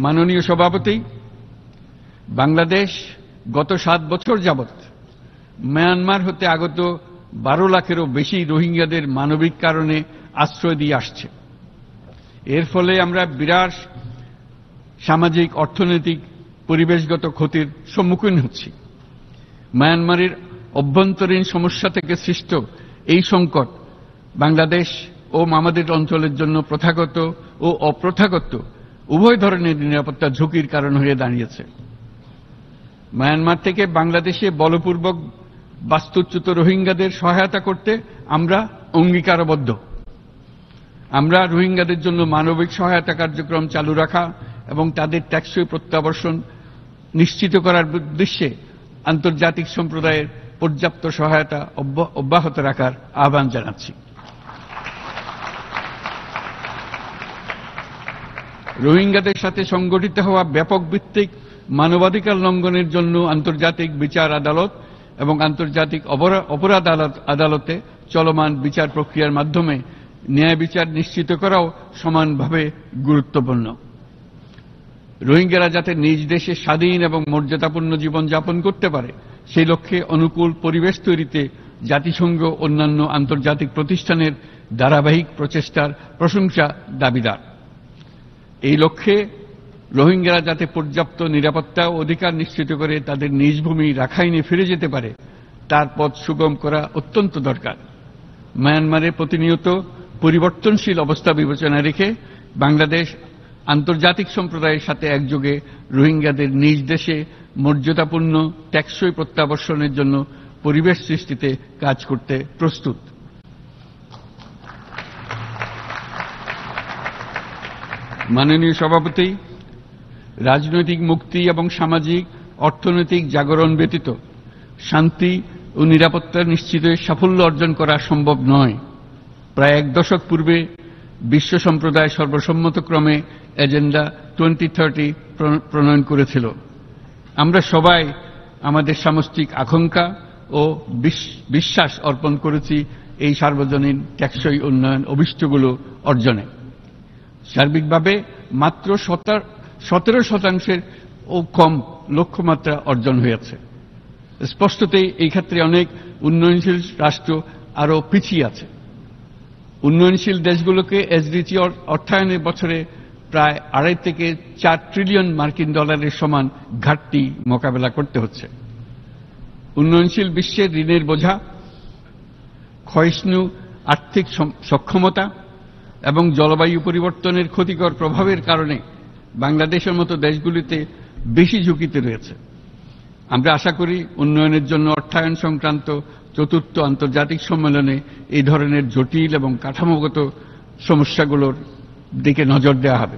মাননীয় সভাপতি, বাংলাদেশ গত 7 বছর যাবৎ মায়ানমার হতে আগত 12 লাখেরও বেশি রোহিঙ্গাদের মানবিক কারণে আশ্রয় দিয়ে আসছে। এর ফলে আমরা বিরাট সামাজিক, অর্থনৈতিক, পরিবেশগত ক্ষতির সম্মুখীন হচ্ছি। মায়ানমারের অভ্যন্তরীণ সমস্যা থেকে সৃষ্ট এই সংকট বাংলাদেশ ও আমাদের অঞ্চলের জন্য প্রথাগত ও অপ্রথাগত উভয় ধরনের নিরাপত্তা ঝুঁকির কারণ হয়ে দাঁড়িয়েছে। মায়ানমার থেকে বাংলাদেশে বলপূর্বক বাস্তুচ্যুত রোহিঙ্গাদের সহায়তা করতে আমরা অঙ্গীকারবদ্ধ। আমরা রোহিঙ্গাদের জন্য মানবিক সহায়তা কার্যক্রম চালু রাখা এবং তাদের টেকসই প্রত্যাবর্তন নিশ্চিত করার উদ্দেশ্যে আন্তর্জাতিক সম্প্রদায়ের পর্যাপ্ত সহায়তা অব্যাহত রাখার আহ্বান জানাচ্ছি। রোহিঙ্গাদের সাথে সংগঠিত হওয়া ব্যাপক ভিত্তিক মানবাধিকার লঙ্ঘনের জন্য আন্তর্জাতিক বিচার আদালত এবং আন্তর্জাতিক অপরাধ আদালতে চলমান বিচার প্রক্রিয়ার মাধ্যমে ন্যায় বিচার নিশ্চিত করাও সমানভাবে গুরুত্বপূর্ণ। রোহিঙ্গারা যাতে নিজ দেশে স্বাধীন এবং মর্যাদাপূর্ণ জীবন যাপন করতে পারে সেই লক্ষ্যে অনুকূল পরিবেশ তৈরিতে জাতিসংঘ অন্যান্য আন্তর্জাতিক প্রতিষ্ঠানের ধারাবাহিক প্রচেষ্টার প্রশংসা দাবিদার। এই লক্ষ্যে রোহিঙ্গারা যাতে পর্যাপ্ত নিরাপত্তা ও অধিকার নিশ্চিত করে তাদের নিজ ভূমি রাখাইনে ফিরে যেতে পারে তার পথ সুগম করা অত্যন্ত দরকার। মায়ানমারে প্রতিনিয়ত পরিবর্তনশীল অবস্থা বিবেচনায় রেখে বাংলাদেশ আন্তর্জাতিক সম্প্রদায়ের সাথে একযোগে রোহিঙ্গাদের নিজ দেশে মর্যাদাপূর্ণ টেকসই প্রত্যাবর্তনের জন্য পরিবেশ সৃষ্টিতে কাজ করতে প্রস্তুত। মাননীয় সভাপতি, রাজনৈতিক মুক্তি এবং সামাজিক অর্থনৈতিক জাগরণ ব্যতীত শান্তি ও নিরাপত্তা নিশ্চিতে সাফল্য অর্জন করা সম্ভব নয়। প্রায় 1 দশক পূর্বে বিশ্ব সম্প্রদায় সর্বসম্মতক্রমে এজেন্ডা 2030 প্রণয়ন করেছিল। আমরা সবাই আমাদের সামষ্টিক আকাঙ্ক্ষা ও বিশ্বাস অর্পণ করেছি এই সার্বজনীন টেকসই উন্নয়ন অভিষ্টগুলো অর্জনে। সার্বিকভাবে মাত্র 17% ও কম লক্ষ্যমাত্রা অর্জন হয়েছে। স্পষ্টতই এই ক্ষেত্রে অনেক উন্নয়নশীল রাষ্ট্র আরও পিছিয়ে আছে। উন্নয়নশীল দেশগুলোকে এসডিজি অর্থায়নের বছরে প্রায় 2.5 থেকে 4 ট্রিলিয়ন মার্কিন ডলারের সমান ঘাটতি মোকাবেলা করতে হচ্ছে। উন্নয়নশীল বিশ্বের ঋণের বোঝা, ক্ষয়িষ্ণু আর্থিক সক্ষমতা এবং জলবায়ু পরিবর্তনের ক্ষতিকর প্রভাবের কারণে বাংলাদেশের মতো দেশগুলিতে বেশি ঝুঁকিতে রয়েছে। আমরা আশা করি উন্নয়নের জন্য অর্থায়ন সংক্রান্ত 4র্থ আন্তর্জাতিক সম্মেলনে এই ধরনের জটিল এবং কাঠামোগত সমস্যাগুলোর দিকে নজর দেওয়া হবে।